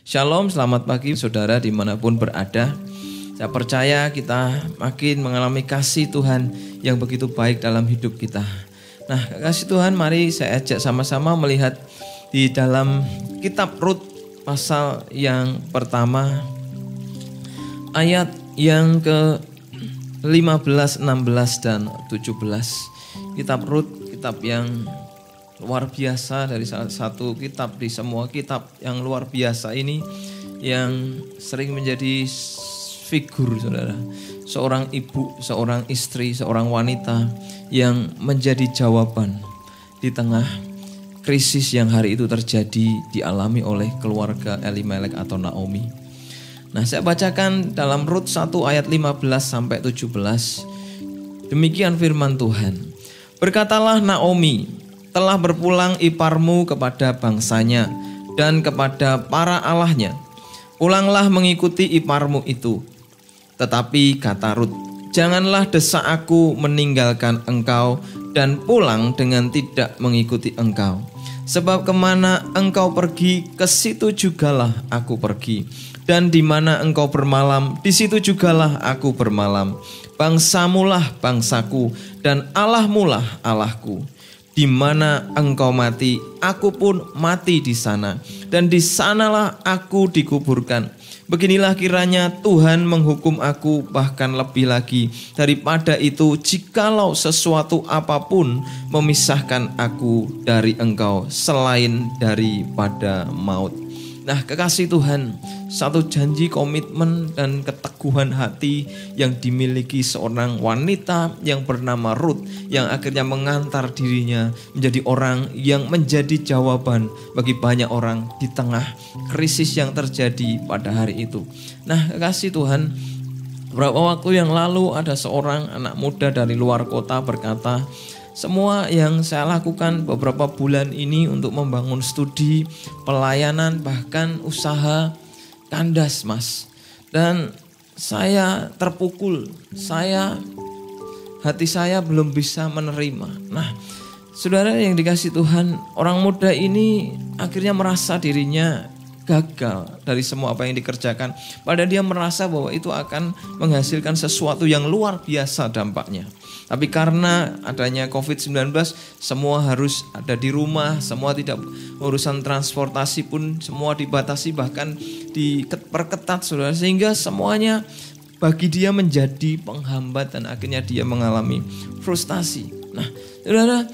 Shalom, selamat pagi saudara dimanapun berada. Saya percaya kita makin mengalami kasih Tuhan yang begitu baik dalam hidup kita. Nah, kasih Tuhan, mari saya ajak sama-sama melihat di dalam kitab Rut pasal yang pertama, ayat yang ke-15, 16, dan 17. Kitab Rut, kitab yang luar biasa, dari salah satu kitab di semua kitab yang luar biasa ini, yang sering menjadi figur saudara, seorang ibu, seorang istri, seorang wanita yang menjadi jawaban di tengah krisis yang hari itu terjadi dialami oleh keluarga Elimelek atau Naomi. Nah, saya bacakan dalam Rut 1 ayat 15 sampai 17. Demikian firman Tuhan. Berkatalah Naomi, telah berpulang iparmu kepada bangsanya dan kepada para allahnya. Pulanglah mengikuti iparmu itu. Tetapi kata Rut, janganlah desak aku meninggalkan engkau dan pulang dengan tidak mengikuti engkau. Sebab kemana engkau pergi, ke situ jugalah aku pergi. Dan di mana engkau bermalam, di situ jugalah aku bermalam. Bangsamulah bangsaku dan Allahmulah Allahku. Di mana engkau mati, aku pun mati di sana. Dan di sanalah aku dikuburkan. Beginilah kiranya Tuhan menghukum aku, bahkan lebih lagi daripada itu, jikalau sesuatu apapun memisahkan aku dari engkau selain daripada maut. Nah, kekasih Tuhan, satu janji, komitmen, dan keteguhan hati yang dimiliki seorang wanita yang bernama Rut, yang akhirnya mengantar dirinya menjadi orang yang menjadi jawaban bagi banyak orang di tengah krisis yang terjadi pada hari itu. Nah, kekasih Tuhan, beberapa waktu yang lalu ada seorang anak muda dari luar kota berkata, semua yang saya lakukan beberapa bulan ini untuk membangun studi, pelayanan, bahkan usaha kandas, Mas. Dan saya terpukul, hati saya belum bisa menerima. Nah, saudara yang dikasih Tuhan, orang muda ini akhirnya merasa dirinya gagal dari semua apa yang dikerjakan. Padahal dia merasa bahwa itu akan menghasilkan sesuatu yang luar biasa dampaknya. Tapi karena adanya COVID-19, semua harus ada di rumah, semua tidak, urusan transportasi pun semua dibatasi, bahkan diperketat saudara, sehingga semuanya bagi dia menjadi penghambat dan akhirnya dia mengalami frustasi. Nah, saudara,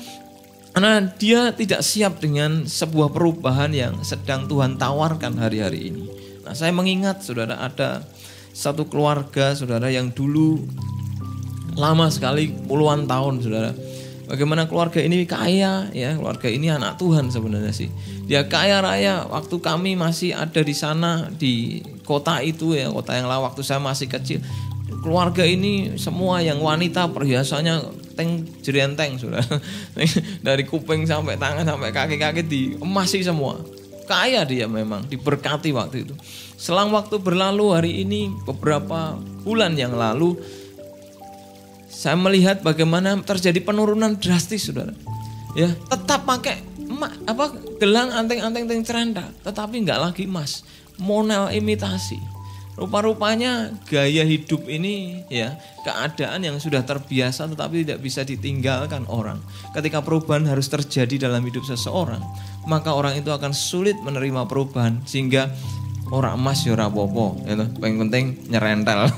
karena dia tidak siap dengan sebuah perubahan yang sedang Tuhan tawarkan hari-hari ini. Nah, saya mengingat saudara, ada satu keluarga saudara yang dulu lama sekali, puluhan tahun saudara, bagaimana keluarga ini kaya ya, keluarga ini anak Tuhan sebenarnya sih. Dia kaya raya, waktu kami masih ada di sana, di kota itu ya, kota yang lain waktu saya masih kecil. Keluarga ini semua yang wanita perhiasannya jerienteng saudara. Dari kuping sampai tangan sampai kaki-kaki diemasi semua. Kaya dia memang, diberkati waktu itu. Selang waktu berlalu, hari ini beberapa bulan yang lalu, saya melihat bagaimana terjadi penurunan drastis saudara. Ya, tetap pakai gelang anteng-anteng ceranda, tetapi enggak lagi emas, model imitasi. Rupa-rupanya gaya hidup ini ya, keadaan yang sudah terbiasa tetapi tidak bisa ditinggalkan orang. Ketika perubahan harus terjadi dalam hidup seseorang, maka orang itu akan sulit menerima perubahan, sehingga orang emas ya ora apa-apa, yang penting nyerentel.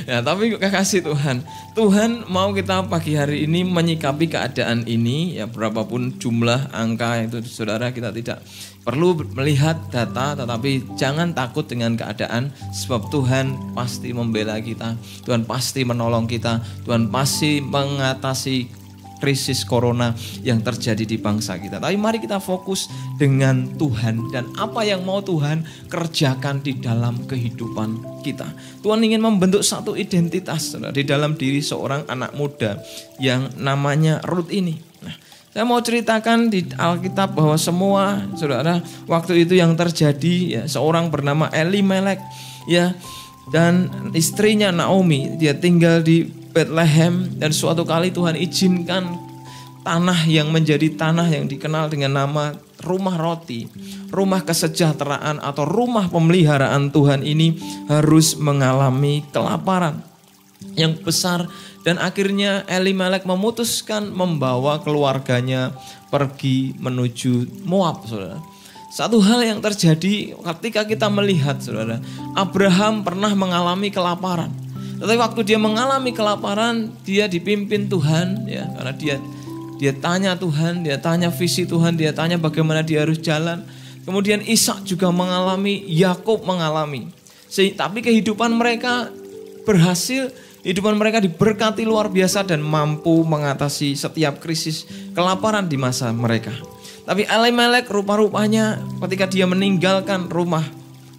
Ya, tapi kekasih Tuhan, Tuhan mau kita pagi hari ini menyikapi keadaan ini ya, berapapun jumlah angka itu saudara, kita tidak perlu melihat data, tetapi jangan takut dengan keadaan, sebab Tuhan pasti membela kita, Tuhan pasti menolong kita, Tuhan pasti mengatasi krisis corona yang terjadi di bangsa kita. Tapi mari kita fokus dengan Tuhan dan apa yang mau Tuhan kerjakan di dalam kehidupan kita. Tuhan ingin membentuk satu identitas di dalam diri seorang anak muda yang namanya Rut ini. Nah, saya mau ceritakan di Alkitab bahwa semua saudara, waktu itu yang terjadi ya, seorang bernama Elimelek ya, dan istrinya Naomi, dia tinggal di Bethlehem, dan suatu kali Tuhan izinkan tanah yang menjadi tanah yang dikenal dengan nama rumah roti, rumah kesejahteraan atau rumah pemeliharaan Tuhan ini harus mengalami kelaparan yang besar. Dan akhirnya Elimelek memutuskan membawa keluarganya pergi menuju Moab, saudara. Satu hal yang terjadi ketika kita melihat, saudara, Abraham pernah mengalami kelaparan. Tetapi waktu dia mengalami kelaparan, dia dipimpin Tuhan, ya, karena dia tanya Tuhan, dia tanya visi Tuhan, dia tanya bagaimana dia harus jalan. Kemudian Ishak juga mengalami, Yakub mengalami. Tapi kehidupan mereka berhasil. Kehidupan mereka diberkati luar biasa dan mampu mengatasi setiap krisis kelaparan di masa mereka. Tapi Elimelek rupa-rupanya ketika dia meninggalkan rumah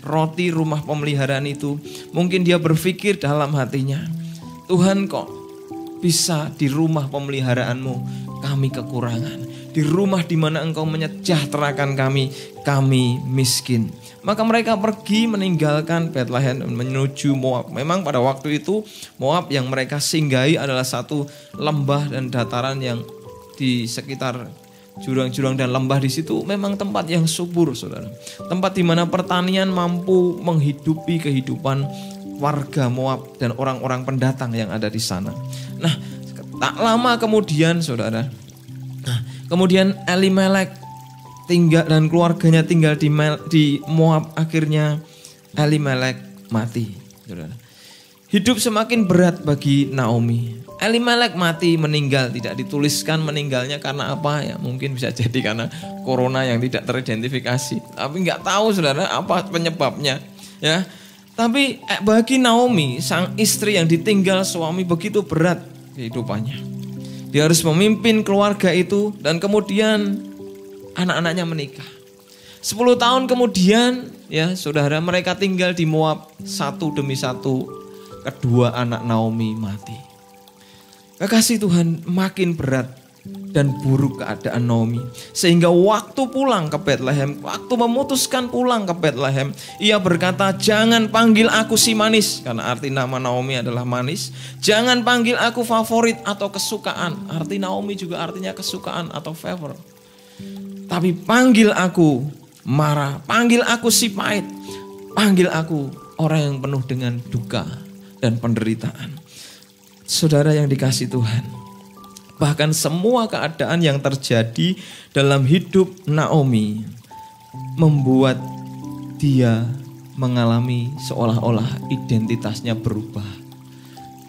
roti, rumah pemeliharaan itu, mungkin dia berpikir dalam hatinya, Tuhan kok bisa di rumah pemeliharaanmu kami kekurangan. Di rumah di mana engkau menyejahterakan kami miskin. Maka mereka pergi meninggalkan Bethlehem menuju Moab. Memang pada waktu itu Moab yang mereka singgahi adalah satu lembah dan dataran yang di sekitar jurang-jurang dan lembah di situ memang tempat yang subur, saudara. Tempat di mana pertanian mampu menghidupi kehidupan warga Moab dan orang-orang pendatang yang ada di sana. Nah, tak lama kemudian, saudara, kemudian Elimelek tinggal dan keluarganya tinggal di Moab. Akhirnya Elimelek mati, saudara. Hidup semakin berat bagi Naomi. Elimelek mati, meninggal, tidak dituliskan meninggalnya karena apa ya, mungkin bisa jadi karena corona yang tidak teridentifikasi. Tapi nggak tahu, saudara, apa penyebabnya, ya. Tapi bagi Naomi, sang istri yang ditinggal suami, begitu berat kehidupannya. Dia harus memimpin keluarga itu dan kemudian anak-anaknya menikah. 10 tahun kemudian, ya saudara, mereka tinggal di Moab satu demi satu. Kedua anak Naomi mati. Kekasih Tuhan, makin berat dan buruk keadaan Naomi. Sehingga waktu pulang ke Bethlehem, waktu memutuskan pulang ke Bethlehem, ia berkata, jangan panggil aku si manis. Karena arti nama Naomi adalah manis. Jangan panggil aku favorit atau kesukaan. Arti Naomi juga artinya kesukaan atau favor. Tapi panggil aku marah, panggil aku si pahit, panggil aku orang yang penuh dengan duka dan penderitaan. Saudara yang dikasihi Tuhan, bahkan semua keadaan yang terjadi dalam hidup Naomi membuat dia mengalami seolah-olah identitasnya berubah.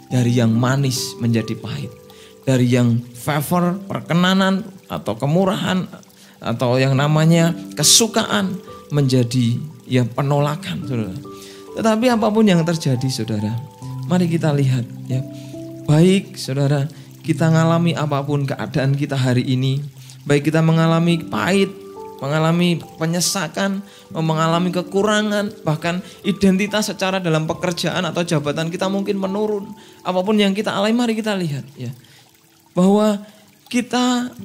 Dari yang manis menjadi pahit. Dari yang favor, perkenanan atau kemurahan atau yang namanya kesukaan menjadi ya penolakan, saudara. Tetapi apapun yang terjadi, saudara, mari kita lihat ya. Baik, saudara, kita mengalami apapun keadaan kita hari ini, baik kita mengalami pahit, mengalami penyesakan, mengalami kekurangan, bahkan identitas secara dalam pekerjaan atau jabatan kita mungkin menurun. Apapun yang kita alami, mari kita lihat ya, bahwa kita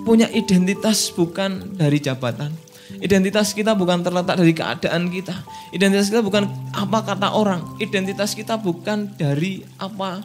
punya identitas bukan dari jabatan. Identitas kita bukan terletak dari keadaan kita. Identitas kita bukan apa kata orang. Identitas kita bukan dari apa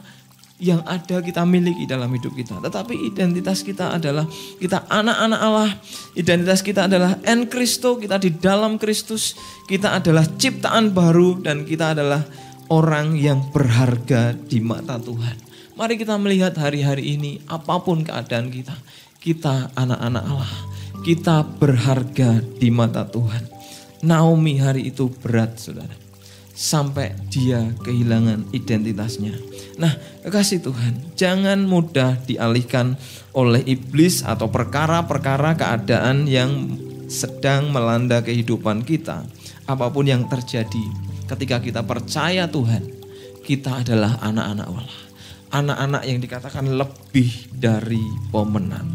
yang ada kita miliki dalam hidup kita. Tetapi identitas kita adalah kita anak-anak Allah. Identitas kita adalah en Kristo, kita di dalam Kristus. Kita adalah ciptaan baru dan kita adalah orang yang berharga di mata Tuhan. Mari kita melihat hari-hari ini apapun keadaan kita. Kita anak-anak Allah. Kita berharga di mata Tuhan. Naomi hari itu berat, saudara. Sampai dia kehilangan identitasnya. Nah, kekasih Tuhan, jangan mudah dialihkan oleh iblis atau perkara-perkara keadaan yang sedang melanda kehidupan kita. Apapun yang terjadi, ketika kita percaya Tuhan, kita adalah anak-anak Allah. Anak-anak yang dikatakan lebih dari pemenang.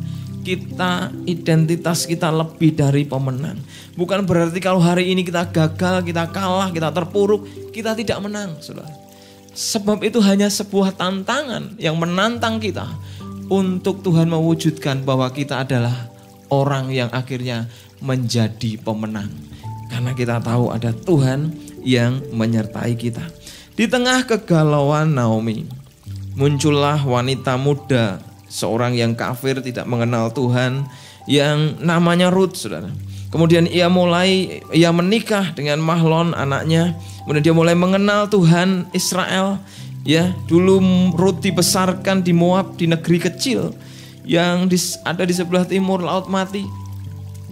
Kita, identitas kita lebih dari pemenang. Bukan berarti kalau hari ini kita gagal, kita kalah, kita terpuruk, kita tidak menang, saudara. Sebab itu hanya sebuah tantangan yang menantang kita untuk Tuhan mewujudkan bahwa kita adalah orang yang akhirnya menjadi pemenang. Karena kita tahu ada Tuhan yang menyertai kita. Di tengah kegalauan Naomi, muncullah wanita muda, seorang yang kafir tidak mengenal Tuhan yang namanya Ruth, saudara. Kemudian ia menikah dengan Mahlon anaknya. Kemudian dia mulai mengenal Tuhan Israel. Ya, dulu Rut dibesarkan di Moab, di negeri kecil yang ada di sebelah timur Laut Mati.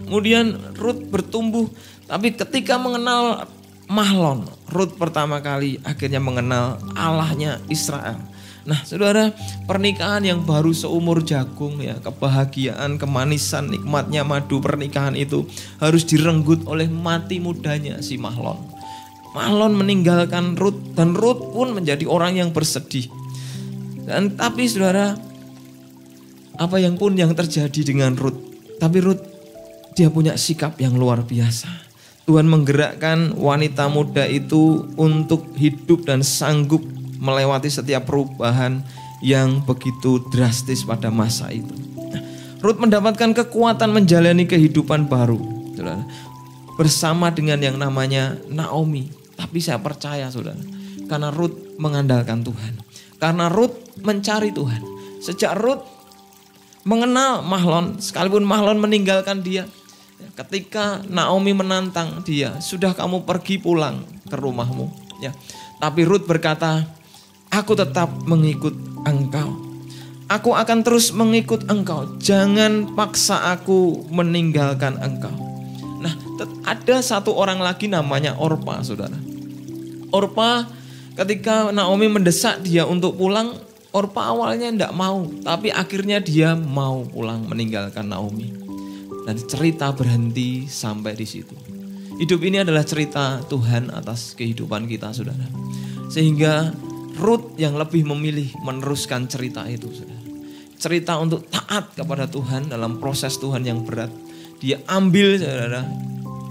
Kemudian Rut bertumbuh, tapi ketika mengenal Mahlon, Rut pertama kali akhirnya mengenal Allahnya Israel. Nah, saudara, pernikahan yang baru seumur jagung ya, kebahagiaan, kemanisan, nikmatnya madu pernikahan itu harus direnggut oleh mati mudanya si Mahlon. Mahlon meninggalkan Rut dan Rut pun menjadi orang yang bersedih. Dan tapi saudara, apa yang pun yang terjadi dengan Rut, tapi Rut dia punya sikap yang luar biasa. Tuhan menggerakkan wanita muda itu untuk hidup dan sanggup melewati setiap perubahan yang begitu drastis pada masa itu. Nah, Rut mendapatkan kekuatan menjalani kehidupan baru, saudara, bersama dengan yang namanya Naomi. Tapi saya percaya, saudara, karena Rut mengandalkan Tuhan, karena Rut mencari Tuhan. Sejak Rut mengenal Mahlon, sekalipun Mahlon meninggalkan dia, ketika Naomi menantang dia, sudah kamu pergi pulang ke rumahmu, ya. Tapi Rut berkata, aku tetap mengikut engkau. Aku akan terus mengikut engkau. Jangan paksa aku meninggalkan engkau. Nah, ada satu orang lagi namanya Orpa, saudara. Orpa ketika Naomi mendesak dia untuk pulang, Orpa awalnya tidak mau. Tapi akhirnya dia mau pulang meninggalkan Naomi. Dan cerita berhenti sampai di situ. Hidup ini adalah cerita Tuhan atas kehidupan kita, saudara. Sehingga Rut yang lebih memilih meneruskan cerita itu, saudara. Cerita untuk taat kepada Tuhan dalam proses Tuhan yang berat. Dia ambil, saudara,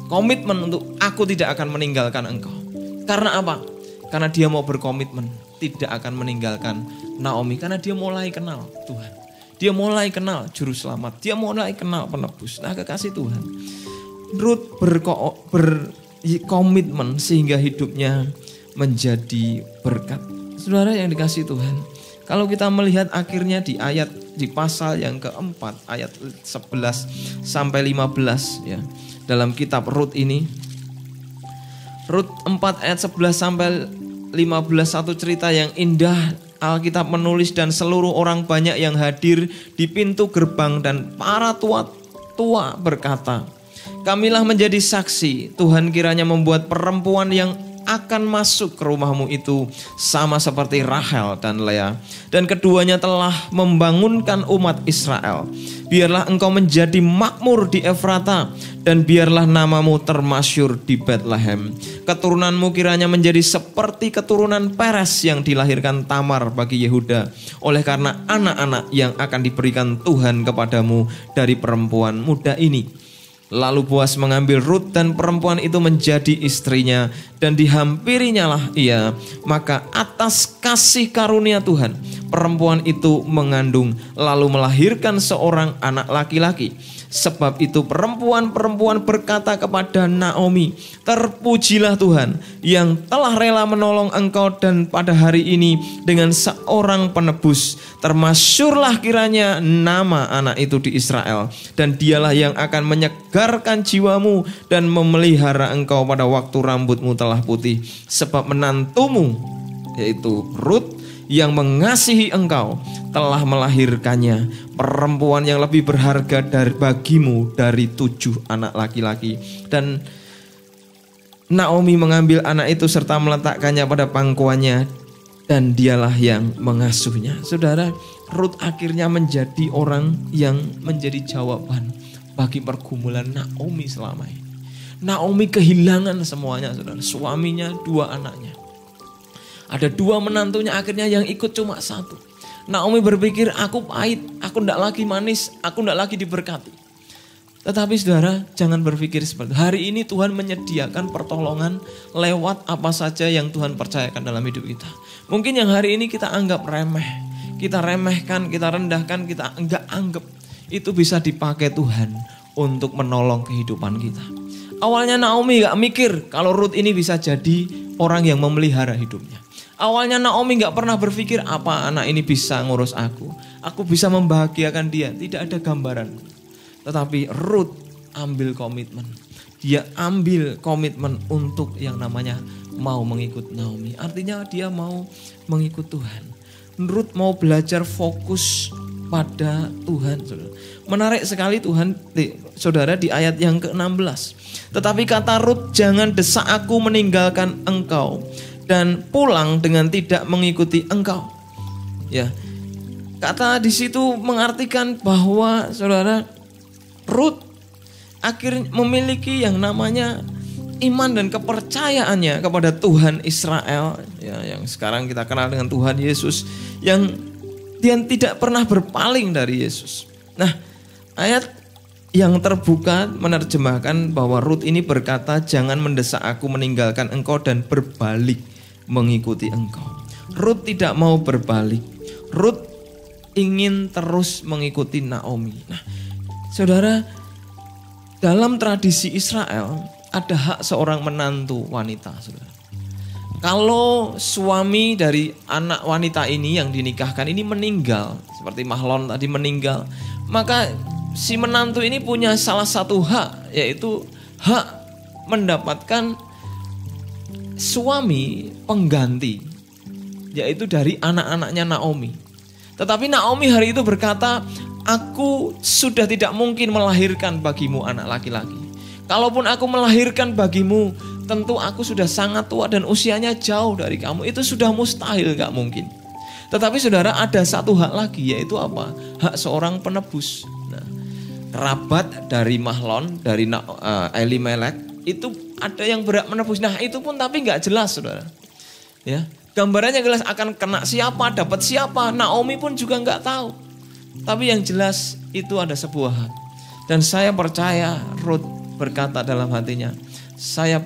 komitmen untuk aku tidak akan meninggalkan engkau. Karena apa? Karena dia mau berkomitmen tidak akan meninggalkan Naomi. Karena dia mulai kenal Tuhan. Dia mulai kenal juru selamat. Dia mulai kenal penebus. Nah, kekasih Tuhan, Rut berkomitmen sehingga hidupnya menjadi berkat. Saudara yang dikasih Tuhan, kalau kita melihat akhirnya di pasal yang keempat, ayat 11 sampai 15 ya, dalam kitab Rut ini, Rut 4 ayat 11 sampai 15, satu cerita yang indah. Alkitab menulis, dan seluruh orang banyak yang hadir di pintu gerbang dan para tua berkata, kamilah menjadi saksi, Tuhan kiranya membuat perempuan yang akan masuk ke rumahmu itu sama seperti Rahel dan Lea, dan keduanya telah membangunkan umat Israel. Biarlah engkau menjadi makmur di Efrata, dan biarlah namamu termasyur di Bethlehem. Keturunanmu kiranya menjadi seperti keturunan Peres yang dilahirkan Tamar bagi Yehuda, oleh karena anak-anak yang akan diberikan Tuhan kepadamu dari perempuan muda ini. Lalu Boas mengambil Rut dan perempuan itu menjadi istrinya, dan dihampirinya lah ia. Maka atas kasih karunia Tuhan, perempuan itu mengandung lalu melahirkan seorang anak laki-laki. Sebab itu perempuan-perempuan berkata kepada Naomi, terpujilah Tuhan yang telah rela menolong engkau, dan pada hari ini dengan seorang penebus. Termasyurlah kiranya nama anak itu di Israel, dan dialah yang akan menyegarkan jiwamu dan memelihara engkau pada waktu rambutmu telah putih. Sebab menantumu, yaitu Rut, yang mengasihi engkau telah melahirkannya, perempuan yang lebih berharga bagimu dari 7 anak laki-laki. Dan Naomi mengambil anak itu serta meletakkannya pada pangkuannya, dan dialah yang mengasuhnya. Saudara, Rut akhirnya menjadi orang yang menjadi jawaban bagi pergumulan Naomi selama ini. Naomi kehilangan semuanya, saudara. Suaminya, 2 anaknya. Ada 2 menantunya, akhirnya yang ikut cuma 1. Naomi berpikir, aku pahit, aku tidak lagi manis, aku tidak lagi diberkati. Tetapi saudara, jangan berpikir seperti itu. Hari ini Tuhan menyediakan pertolongan lewat apa saja yang Tuhan percayakan dalam hidup kita. Mungkin yang hari ini kita anggap remeh, kita remehkan, kita rendahkan, kita enggak anggap, itu bisa dipakai Tuhan untuk menolong kehidupan kita. Awalnya Naomi gak mikir kalau Rut ini bisa jadi orang yang memelihara hidupnya. Awalnya Naomi gak pernah berpikir apa anak ini bisa ngurus aku bisa membahagiakan dia, tidak ada gambaran. Tetapi Rut ambil komitmen. Dia ambil komitmen untuk yang namanya mau mengikut Naomi. Artinya dia mau mengikut Tuhan. Ruth mau belajar fokus pada Tuhan. Menarik sekali saudara di ayat yang ke-16. Tetapi kata Ruth, jangan desak aku meninggalkan engkau dan pulang dengan tidak mengikuti engkau. Ya, kata di situ mengartikan bahwa saudara Ruth akhirnya memiliki yang namanya iman dan kepercayaannya kepada Tuhan Israel, ya, yang sekarang kita kenal dengan Tuhan Yesus, yang dia tidak pernah berpaling dari Yesus. Nah, ayat yang terbuka menerjemahkan bahwa Ruth ini berkata, jangan mendesak aku meninggalkan engkau dan berbalik mengikuti engkau. Ruth tidak mau berbalik. Ruth ingin terus mengikuti Naomi. Nah, saudara, dalam tradisi Israel ada hak seorang menantu wanita, saudara. Kalau suami dari anak wanita ini yang dinikahkan ini meninggal, seperti Mahlon tadi meninggal, maka si menantu ini punya salah satu hak, yaitu hak mendapatkan suami pengganti, yaitu dari anak-anaknya Naomi. Tetapi Naomi hari itu berkata, aku sudah tidak mungkin melahirkan bagimu anak laki-laki. Kalaupun aku melahirkan bagimu, tentu aku sudah sangat tua dan usianya jauh dari kamu. Itu sudah mustahil, gak mungkin. Tetapi saudara, ada satu hak lagi, yaitu apa? Hak seorang penebus. Nah, kerabat dari Mahlon, dari Elimelek, itu ada yang berhak menebus. Nah, itu pun tapi gak jelas, saudara. Ya, gambarannya jelas akan kena siapa, dapat siapa. Naomi pun juga gak tahu. Tapi yang jelas itu ada sebuah hak. Dan saya percaya Ruth berkata dalam hatinya, saya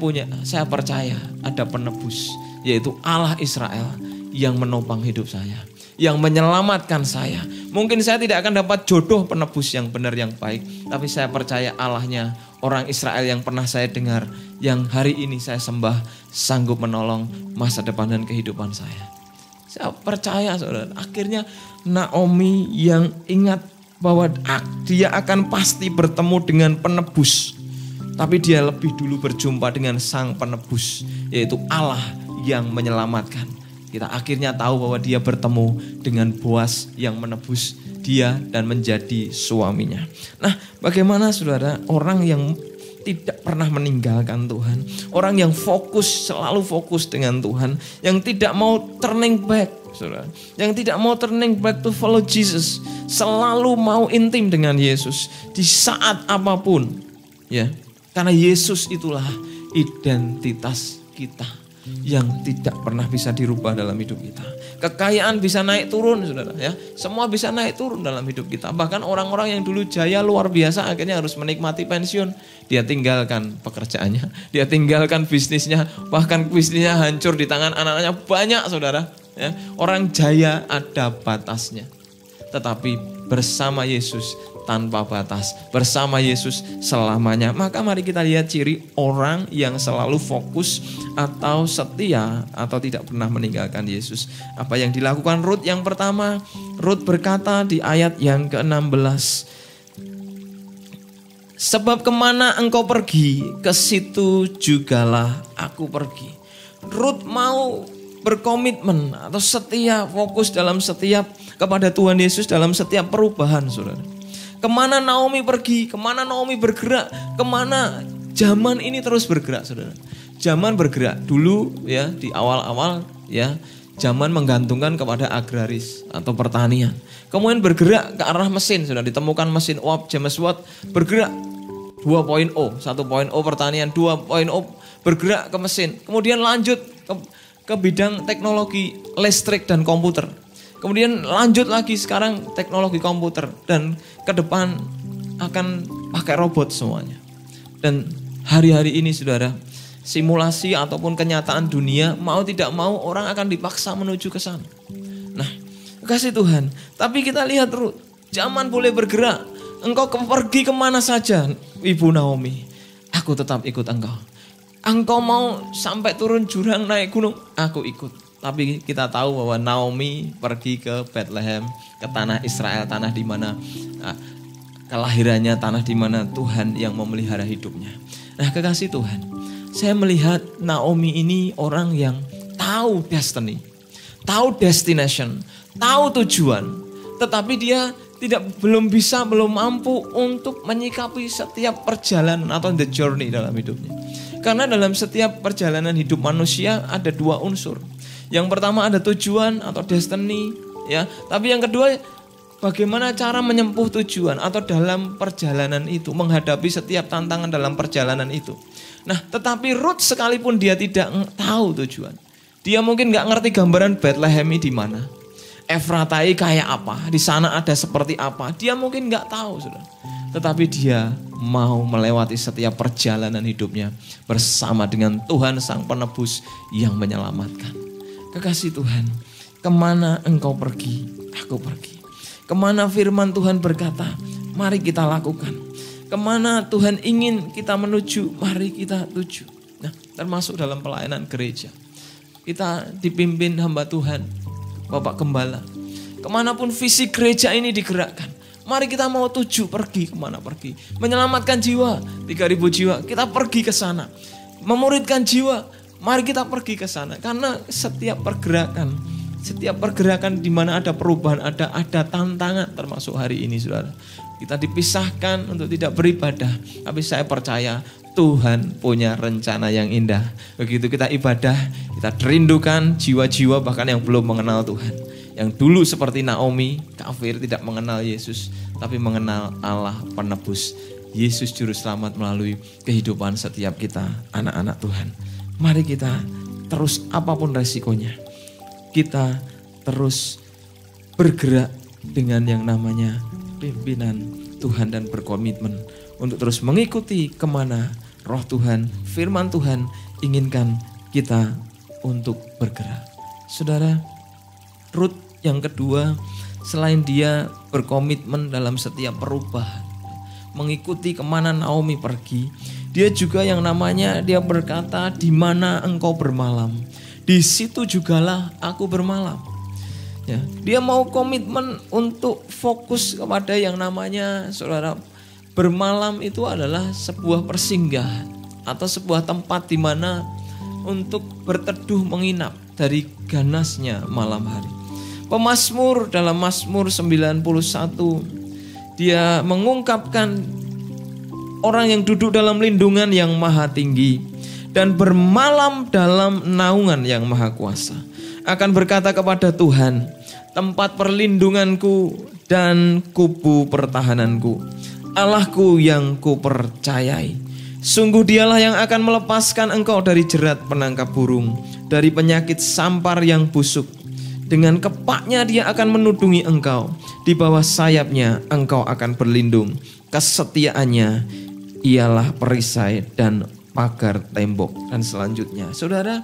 percaya ada penebus, yaitu Allah Israel yang menopang hidup saya, yang menyelamatkan saya. Mungkin saya tidak akan dapat jodoh penebus yang benar, yang baik, tapi saya percaya Allahnya orang Israel yang pernah saya dengar, yang hari ini saya sembah, sanggup menolong masa depan dan kehidupan saya. Saya percaya, saudara. Akhirnya Naomi yang ingat bahwa dia akan pasti bertemu dengan penebus, tapi dia lebih dulu berjumpa dengan sang penebus, yaitu Allah yang menyelamatkan. Kita akhirnya tahu bahwa dia bertemu dengan Boas yang menebus dia dan menjadi suaminya. Nah, bagaimana saudara, orang yang tidak pernah meninggalkan Tuhan, orang yang fokus, selalu fokus dengan Tuhan, yang tidak mau turning back, saudara, yang tidak mau turning back to follow Jesus, selalu mau intim dengan Yesus di saat apapun, ya. Karena Yesus itulah identitas kita yang tidak pernah bisa dirubah dalam hidup kita. Kekayaan bisa naik turun, saudara, ya. Semua bisa naik turun dalam hidup kita. Bahkan orang-orang yang dulu jaya luar biasa akhirnya harus menikmati pensiun. Dia tinggalkan pekerjaannya, dia tinggalkan bisnisnya, bahkan bisnisnya hancur di tangan anak-anaknya banyak, saudara. Ya. Orang jaya ada batasnya. Tetapi bersama Yesus tanpa batas, bersama Yesus selamanya. Maka mari kita lihat ciri orang yang selalu fokus atau setia atau tidak pernah meninggalkan Yesus. Apa yang dilakukan Ruth? Yang pertama, Ruth berkata di ayat yang ke-16, sebab kemana engkau pergi, ke situ jugalah aku pergi. Ruth mau berkomitmen atau setia, fokus dalam setiap kepada Tuhan Yesus dalam setiap perubahan, saudara. Kemana Naomi pergi, kemana Naomi bergerak, kemana zaman ini terus bergerak, saudara. Zaman bergerak dulu, ya, di awal-awal, ya, zaman menggantungkan kepada agraris atau pertanian. Kemudian bergerak ke arah mesin, sudah ditemukan mesin uap James Watt, bergerak 2.0, 1.0 pertanian, 2.0 bergerak ke mesin. Kemudian lanjut ke bidang teknologi listrik dan komputer. Kemudian lanjut lagi sekarang teknologi komputer, dan ke depan akan pakai robot semuanya. Dan hari-hari ini, saudara, simulasi ataupun kenyataan dunia, mau tidak mau orang akan dipaksa menuju ke sana. Nah, kasih Tuhan. Tapi kita lihat Ruth, zaman boleh bergerak. Engkau pergi kemana saja, Ibu Naomi, aku tetap ikut engkau. Engkau mau sampai turun jurang naik gunung, aku ikut. Tapi kita tahu bahwa Naomi pergi ke Bethlehem, ke tanah Israel, tanah di mana kelahirannya, tanah di mana Tuhan yang memelihara hidupnya. Nah, kekasih Tuhan, saya melihat Naomi ini orang yang tahu destiny, tahu destination, tahu tujuan, tetapi dia belum mampu untuk menyikapi setiap perjalanan atau the journey dalam hidupnya. Karena dalam setiap perjalanan hidup manusia ada dua unsur. Yang pertama ada tujuan atau destiny, ya. Tapi yang kedua, bagaimana cara menyempuh tujuan atau dalam perjalanan itu, menghadapi setiap tantangan dalam perjalanan itu. Nah, tetapi Ruth sekalipun dia tidak tahu tujuan, dia mungkin nggak ngerti gambaran Bethlehem di mana, Efratai kayak apa, di sana ada seperti apa, dia mungkin nggak tahu, saudara. Tetapi dia mau melewati setiap perjalanan hidupnya bersama dengan Tuhan Sang Penebus yang menyelamatkan. Kekasih Tuhan, kemana engkau pergi, aku pergi. Kemana firman Tuhan berkata, mari kita lakukan. Kemana Tuhan ingin kita menuju, mari kita tuju. Nah, termasuk dalam pelayanan gereja. Kita dipimpin hamba Tuhan, Bapak Gembala. Kemanapun visi gereja ini digerakkan, mari kita mau tuju, pergi kemana pergi. Menyelamatkan jiwa, 3.000 jiwa, kita pergi ke sana. Memuridkan jiwa, mari kita pergi ke sana. Karena setiap pergerakan di mana ada perubahan, ada tantangan, termasuk hari ini, saudara. Kita dipisahkan untuk tidak beribadah, tapi saya percaya Tuhan punya rencana yang indah. Begitu kita ibadah, kita rindukan jiwa-jiwa bahkan yang belum mengenal Tuhan. Yang dulu seperti Naomi, kafir, tidak mengenal Yesus, tapi mengenal Allah penebus. Yesus juru selamat melalui kehidupan setiap kita, anak-anak Tuhan. Mari kita terus, apapun resikonya, kita terus bergerak dengan yang namanya pimpinan Tuhan dan berkomitmen untuk terus mengikuti kemana Roh Tuhan, firman Tuhan inginkan kita untuk bergerak. Saudara, Ruth yang kedua, selain dia berkomitmen dalam setiap perubahan, mengikuti kemana Naomi pergi, dia juga yang namanya dia berkata, di mana engkau bermalam, di situ jugalah aku bermalam. Ya, dia mau komitmen untuk fokus kepada yang namanya, saudara, bermalam itu adalah sebuah persinggahan atau sebuah tempat di mana untuk berteduh menginap dari ganasnya malam hari. Pemazmur dalam Mazmur 91 dia mengungkapkan orang yang duduk dalam lindungan yang maha tinggi dan bermalam dalam naungan yang maha kuasa akan berkata kepada Tuhan, tempat perlindunganku dan kubu pertahananku, Allahku yang kupercayai. Sungguh dialah yang akan melepaskan engkau dari jerat penangkap burung, dari penyakit sampar yang busuk. Dengan kepaknya dia akan menudungi engkau, di bawah sayapnya engkau akan berlindung. Kesetiaannya ialah perisai dan pagar tembok. Dan selanjutnya, saudara,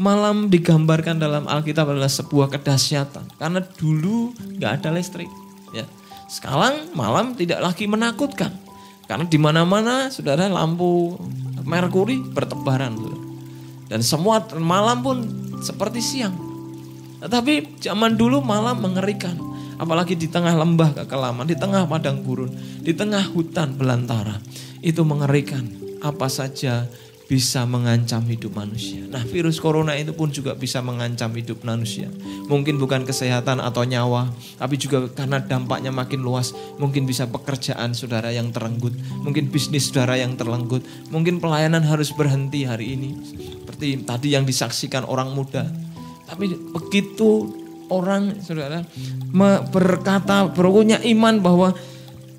malam digambarkan dalam Alkitab adalah sebuah kedahsyatan. Karena dulu gak ada listrik, ya. Sekarang malam tidak lagi menakutkan. Karena di mana-mana, saudara, lampu merkuri bertebaran, saudara. Dan semua malam pun seperti siang. Tetapi zaman dulu malam mengerikan. Apalagi di tengah lembah kekelaman, di tengah padang gurun, di tengah hutan belantara. Itu mengerikan. Apa saja bisa mengancam hidup manusia. Nah, virus corona itu pun juga bisa mengancam hidup manusia. Mungkin bukan kesehatan atau nyawa, tapi juga karena dampaknya makin luas. Mungkin bisa pekerjaan saudara yang terenggut, mungkin bisnis saudara yang terenggut, mungkin pelayanan harus berhenti hari ini. Seperti tadi yang disaksikan orang muda. Tapi begitu orang, saudara, berkata, punya iman bahwa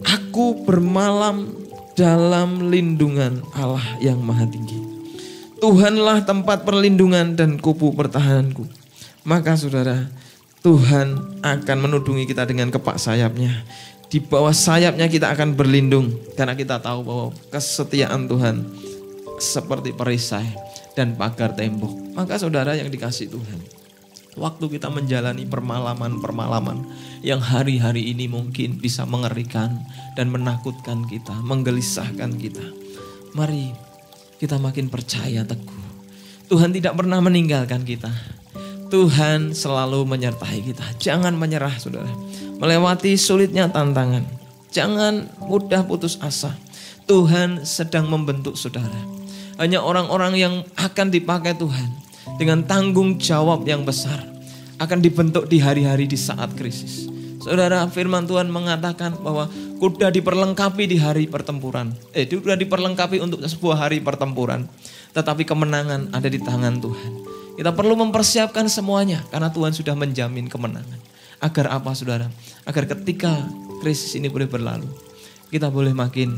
aku bermalam dalam lindungan Allah yang maha tinggi. Tuhanlah tempat perlindungan dan kubu pertahananku. Maka saudara, Tuhan akan menudungi kita dengan kepak sayapnya. Di bawah sayapnya kita akan berlindung. Karena kita tahu bahwa kesetiaan Tuhan seperti perisai dan pagar tembok. Maka saudara yang dikasihi Tuhan, waktu kita menjalani permalaman-permalaman yang hari-hari ini mungkin bisa mengerikan dan menakutkan kita, menggelisahkan kita, mari kita makin percaya teguh. Tuhan tidak pernah meninggalkan kita. Tuhan selalu menyertai kita. Jangan menyerah, saudara. Melewati sulitnya tantangan, Jangan mudah putus asa. Tuhan sedang membentuk saudara. Hanya orang-orang yang akan dipakai Tuhan dengan tanggung jawab yang besar akan dibentuk di hari-hari di saat krisis. Saudara, firman Tuhan mengatakan bahwa kuda diperlengkapi di hari pertempuran. Kuda diperlengkapi untuk sebuah hari pertempuran. Tetapi kemenangan ada di tangan Tuhan. Kita perlu mempersiapkan semuanya karena Tuhan sudah menjamin kemenangan. Agar apa saudara? Agar ketika krisis ini boleh berlalu, kita boleh makin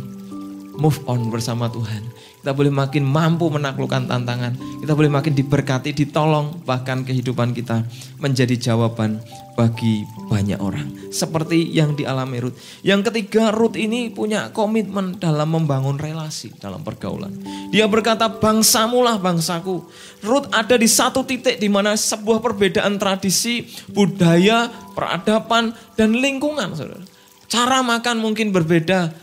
move on bersama Tuhan. Kita boleh makin mampu menaklukkan tantangan. Kita boleh makin diberkati, ditolong. Bahkan kehidupan kita menjadi jawaban bagi banyak orang. Seperti yang dialami Rut. Yang ketiga, Rut ini punya komitmen dalam membangun relasi dalam pergaulan. Dia berkata, bangsamulah bangsaku. Rut ada di satu titik di mana sebuah perbedaan tradisi, budaya, peradaban, dan lingkungan. Saudara. Cara makan mungkin berbeda.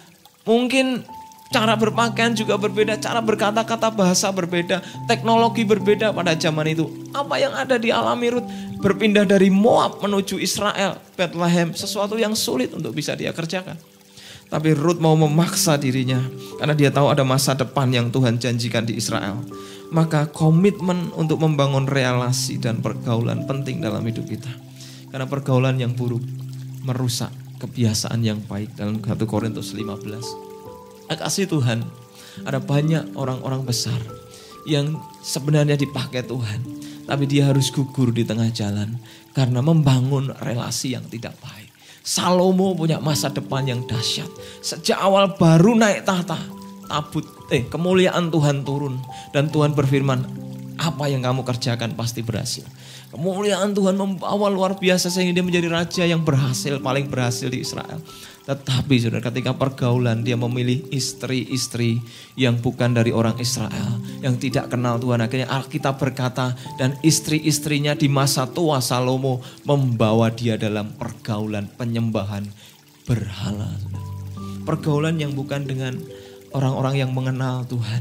Mungkin cara berpakaian juga berbeda, cara berkata-kata bahasa berbeda, teknologi berbeda pada zaman itu. Apa yang ada di alami Rut? Berpindah dari Moab menuju Israel, Bethlehem, sesuatu yang sulit untuk bisa dia kerjakan. Tapi Rut mau memaksa dirinya karena dia tahu ada masa depan yang Tuhan janjikan di Israel. Maka komitmen untuk membangun relasi dan pergaulan penting dalam hidup kita. Karena pergaulan yang buruk merusak kebiasaan yang baik dalam 1 Korintus 15. Kasih Tuhan, ada banyak orang-orang besar yang sebenarnya dipakai Tuhan. Tapi dia harus gugur di tengah jalan karena membangun relasi yang tidak baik. Salomo punya masa depan yang dahsyat. Sejak awal baru naik tahta, kemuliaan Tuhan turun. Dan Tuhan berfirman, apa yang kamu kerjakan pasti berhasil. Kemuliaan Tuhan membawa luar biasa sehingga dia menjadi raja yang berhasil, paling berhasil di Israel. Tetapi saudara, ketika pergaulan dia memilih istri-istri yang bukan dari orang Israel, yang tidak kenal Tuhan. Akhirnya Alkitab berkata, dan istri-istrinya di masa tua Salomo membawa dia dalam pergaulan penyembahan berhala. Pergaulan yang bukan dengan orang-orang yang mengenal Tuhan,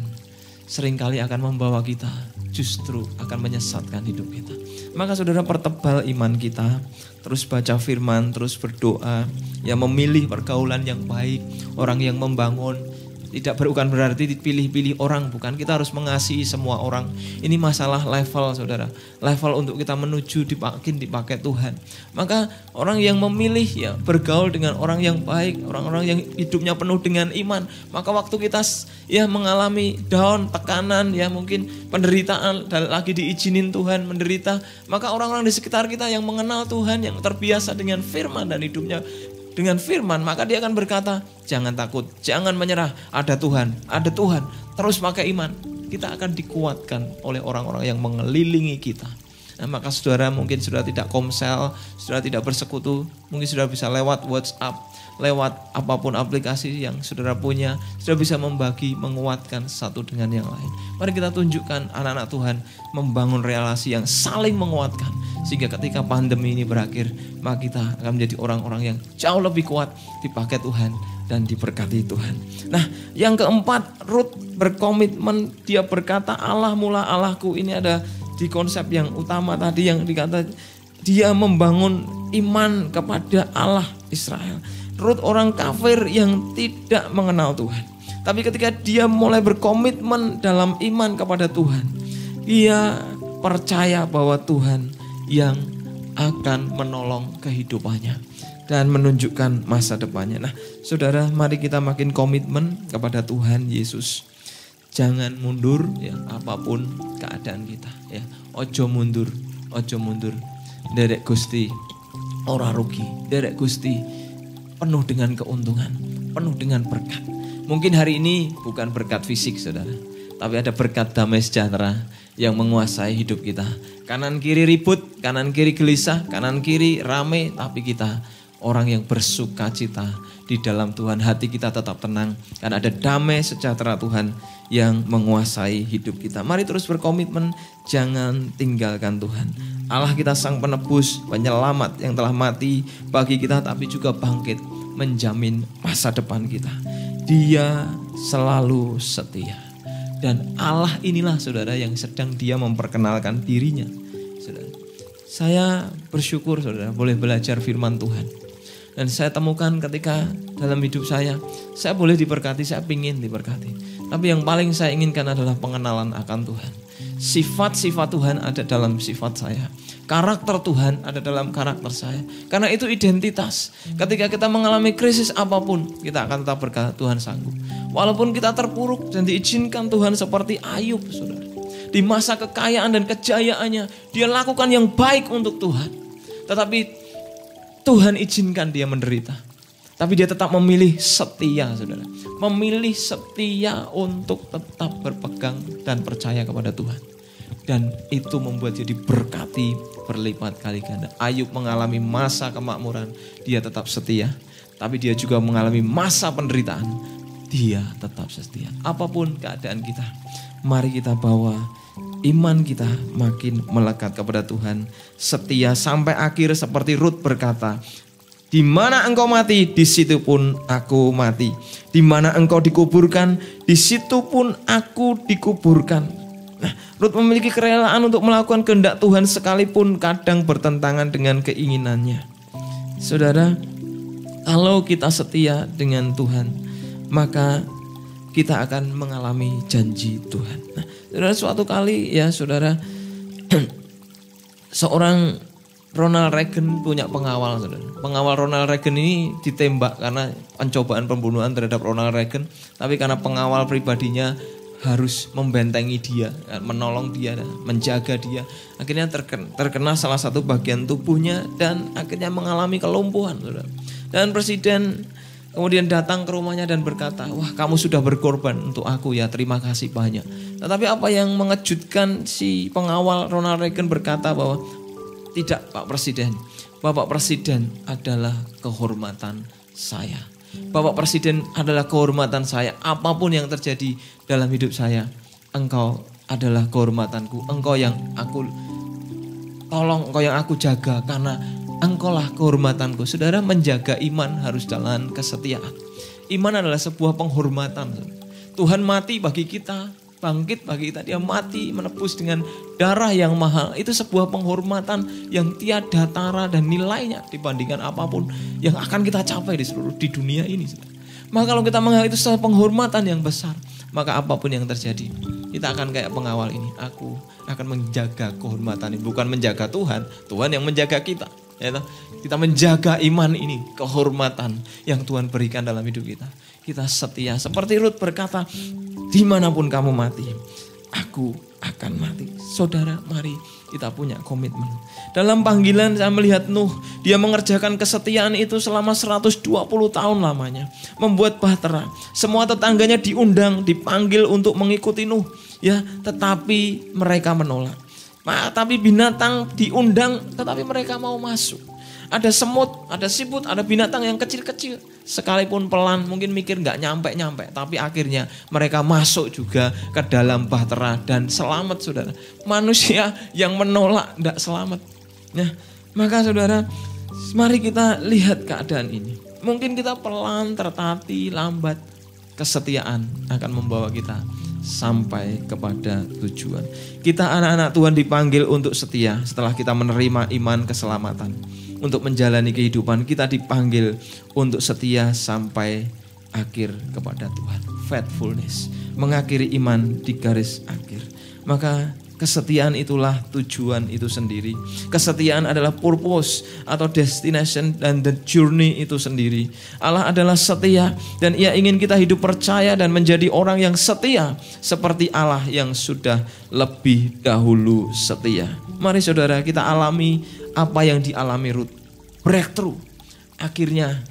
seringkali akan membawa kita justru akan menyesatkan hidup kita. Maka saudara, pertebal iman kita, terus baca firman, terus berdoa, ya memilih pergaulan yang baik, orang yang membangun. Tidak bukan berarti dipilih-pilih orang, bukan. Kita harus mengasihi semua orang. Ini masalah level saudara, level untuk kita menuju dipakai Tuhan. Maka orang yang memilih ya bergaul dengan orang yang baik, orang-orang yang hidupnya penuh dengan iman. Maka waktu kita ya mengalami down, tekanan, ya mungkin penderitaan, dan lagi diizinin Tuhan menderita, maka orang-orang di sekitar kita yang mengenal Tuhan, yang terbiasa dengan firman dan hidupnya dengan firman, maka dia akan berkata, jangan takut, jangan menyerah, ada Tuhan, terus pakai iman. Kita akan dikuatkan oleh orang-orang yang mengelilingi kita. Nah, maka saudara mungkin sudah tidak komsel, sudah tidak bersekutu, mungkin sudah bisa lewat WhatsApp, lewat apapun aplikasi yang saudara punya, sudah bisa membagi, menguatkan satu dengan yang lain. Mari kita tunjukkan anak-anak Tuhan membangun relasi yang saling menguatkan. Sehingga ketika pandemi ini berakhir, maka kita akan menjadi orang-orang yang jauh lebih kuat dipakai Tuhan dan diberkati Tuhan. Nah, yang keempat, Rut berkomitmen, dia berkata Allah mula Allahku. Ini ada di konsep yang utama tadi yang dikata dia membangun iman kepada Allah Israel. Rut orang kafir yang tidak mengenal Tuhan. Tapi ketika dia mulai berkomitmen dalam iman kepada Tuhan, dia percaya bahwa Tuhan yang akan menolong kehidupannya dan menunjukkan masa depannya. Nah, saudara, mari kita makin komitmen kepada Tuhan Yesus. Jangan mundur ya, apapun keadaan kita ya. Ojo mundur, ojo mundur. Derek Gusti ora rugi, derek Gusti penuh dengan keuntungan, penuh dengan berkat. Mungkin hari ini bukan berkat fisik saudara, tapi ada berkat damai sejahtera yang menguasai hidup kita. Kanan kiri ribut, kanan kiri gelisah, kanan kiri rame, tapi kita orang yang bersuka cita di dalam Tuhan. Hati kita tetap tenang karena ada damai sejahtera Tuhan yang menguasai hidup kita. Mari terus berkomitmen, jangan tinggalkan Tuhan. Allah kita sang penebus, penyelamat yang telah mati bagi kita, tapi juga bangkit menjamin masa depan kita. Dia selalu setia. Dan Allah inilah saudara yang sedang dia memperkenalkan dirinya. Saudara, saya bersyukur saudara boleh belajar firman Tuhan. Dan saya temukan ketika dalam hidup saya boleh diberkati, saya ingin diberkati. Tapi yang paling saya inginkan adalah pengenalan akan Tuhan. Sifat-sifat Tuhan ada dalam sifat saya. Karakter Tuhan ada dalam karakter saya. Karena itu identitas. Ketika kita mengalami krisis apapun, kita akan tetap berkata Tuhan sanggup. Walaupun kita terpuruk dan diizinkan Tuhan seperti Ayub, saudara. Di masa kekayaan dan kejayaannya, dia lakukan yang baik untuk Tuhan. Tetapi Tuhan izinkan dia menderita. Tapi dia tetap memilih setia, saudara. Memilih setia untuk tetap berpegang dan percaya kepada Tuhan. Dan itu membuat dia diberkati berlipat kali ganda. Ayub mengalami masa kemakmuran, dia tetap setia. Tapi dia juga mengalami masa penderitaan, dia tetap setia. Apapun keadaan kita, mari kita bawa iman kita makin melekat kepada Tuhan. Setia sampai akhir seperti Rut berkata, di mana engkau mati, di situ pun aku mati. Di mana engkau dikuburkan, di situ pun aku dikuburkan. Nah, Rut memiliki kerelaan untuk melakukan kehendak Tuhan sekalipun kadang bertentangan dengan keinginannya. Saudara, kalau kita setia dengan Tuhan, maka kita akan mengalami janji Tuhan. Nah, saudara, suatu kali ya saudara, seorang Ronald Reagan punya pengawal, saudara. Pengawal Ronald Reagan ini ditembak karena pencobaan pembunuhan terhadap Ronald Reagan. Tapi karena pengawal pribadinya harus membentengi dia, menolong dia, menjaga dia. Akhirnya terkena salah satu bagian tubuhnya dan akhirnya mengalami kelumpuhan, saudara. Dan presiden kemudian datang ke rumahnya dan berkata, wah kamu sudah berkorban untuk aku ya, terima kasih banyak. Tetapi apa yang mengejutkan, si pengawal Ronald Reagan berkata bahwa tidak Pak Presiden, Bapak Presiden adalah kehormatan saya. Bapak Presiden adalah kehormatan saya. Apapun yang terjadi dalam hidup saya, engkau adalah kehormatanku. Engkau yang aku tolong, engkau yang aku jaga karena engkaulah kehormatanku. Saudara, menjaga iman harus dalam kesetiaan. Iman adalah sebuah penghormatan. Tuhan mati bagi kita, bangkit bagi kita, dia mati menebus dengan darah yang mahal. Itu sebuah penghormatan yang tiada tara dan nilainya dibandingkan apapun yang akan kita capai di dunia ini. Maka kalau kita menganggap itu sebuah penghormatan yang besar, maka apapun yang terjadi, kita akan kayak pengawal ini. Aku akan menjaga kehormatan ini, bukan menjaga Tuhan, Tuhan yang menjaga kita. Kita menjaga iman ini, kehormatan yang Tuhan berikan dalam hidup kita. Kita setia. Seperti Rut berkata, dimanapun kamu mati, aku akan mati. Saudara, mari kita punya komitmen. Dalam panggilan saya melihat Nuh, dia mengerjakan kesetiaan itu selama 120 tahun lamanya. Membuat bahtera. Semua tetangganya diundang, dipanggil untuk mengikuti Nuh. Ya, tetapi mereka menolak. Tapi binatang diundang, tetapi mereka mau masuk. Ada semut, ada siput, ada binatang yang kecil-kecil. Sekalipun pelan, mungkin mikir gak nyampe-nyampe. Tapi akhirnya mereka masuk juga ke dalam bahtera dan selamat, saudara. Manusia yang menolak gak selamat. Nah, maka saudara, mari kita lihat keadaan ini. Mungkin kita pelan, tertatih, lambat. Kesetiaan akan membawa kita sampai kepada tujuan. Kita anak-anak Tuhan dipanggil untuk setia setelah kita menerima iman keselamatan. Untuk menjalani kehidupan kita dipanggil untuk setia sampai akhir kepada Tuhan. Faithfulness, mengakhiri iman di garis akhir. Maka kesetiaan itulah tujuan itu sendiri. Kesetiaan adalah purpose atau destination dan the journey itu sendiri. Allah adalah setia dan Ia ingin kita hidup percaya dan menjadi orang yang setia seperti Allah yang sudah lebih dahulu setia. Mari saudara, kita alami apa yang dialami Rut. Breakthrough. Akhirnya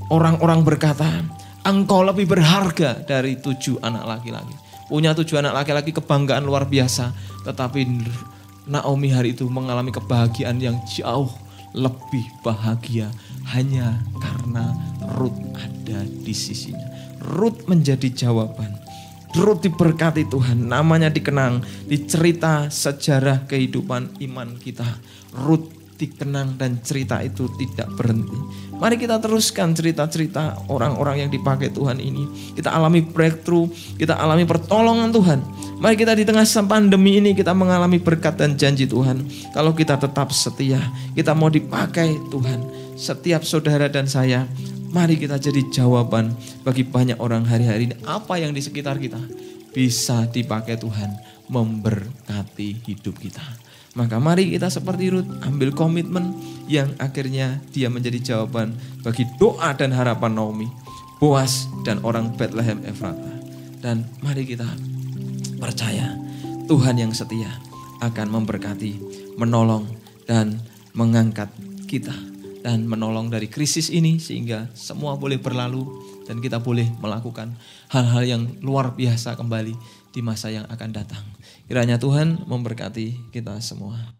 orang-orang berkata, engkau lebih berharga dari 7 anak laki-laki. Punya 7 anak laki-laki, kebanggaan luar biasa. Tetapi Naomi hari itu mengalami kebahagiaan yang jauh lebih bahagia. Hanya karena Rut ada di sisinya. Rut menjadi jawaban. Rut diberkati Tuhan. Namanya dikenang di cerita sejarah kehidupan iman kita. Rut dikenang dan cerita itu tidak berhenti. Mari kita teruskan cerita-cerita orang-orang yang dipakai Tuhan ini. Kita alami breakthrough, kita alami pertolongan Tuhan. Mari kita di tengah pandemi ini kita mengalami berkat dan janji Tuhan. Kalau kita tetap setia, kita mau dipakai Tuhan. Setiap saudara dan saya, mari kita jadi jawaban bagi banyak orang hari-hari ini. Apa yang di sekitar kita bisa dipakai Tuhan memberkati hidup kita. Maka mari kita seperti Rut, ambil komitmen yang akhirnya dia menjadi jawaban bagi doa dan harapan Naomi, Boas dan orang Bethlehem Efrata. Dan mari kita percaya Tuhan yang setia akan memberkati, menolong dan mengangkat kita dan menolong dari krisis ini sehingga semua boleh berlalu dan kita boleh melakukan hal-hal yang luar biasa kembali di masa yang akan datang. Kiranya Tuhan memberkati kita semua.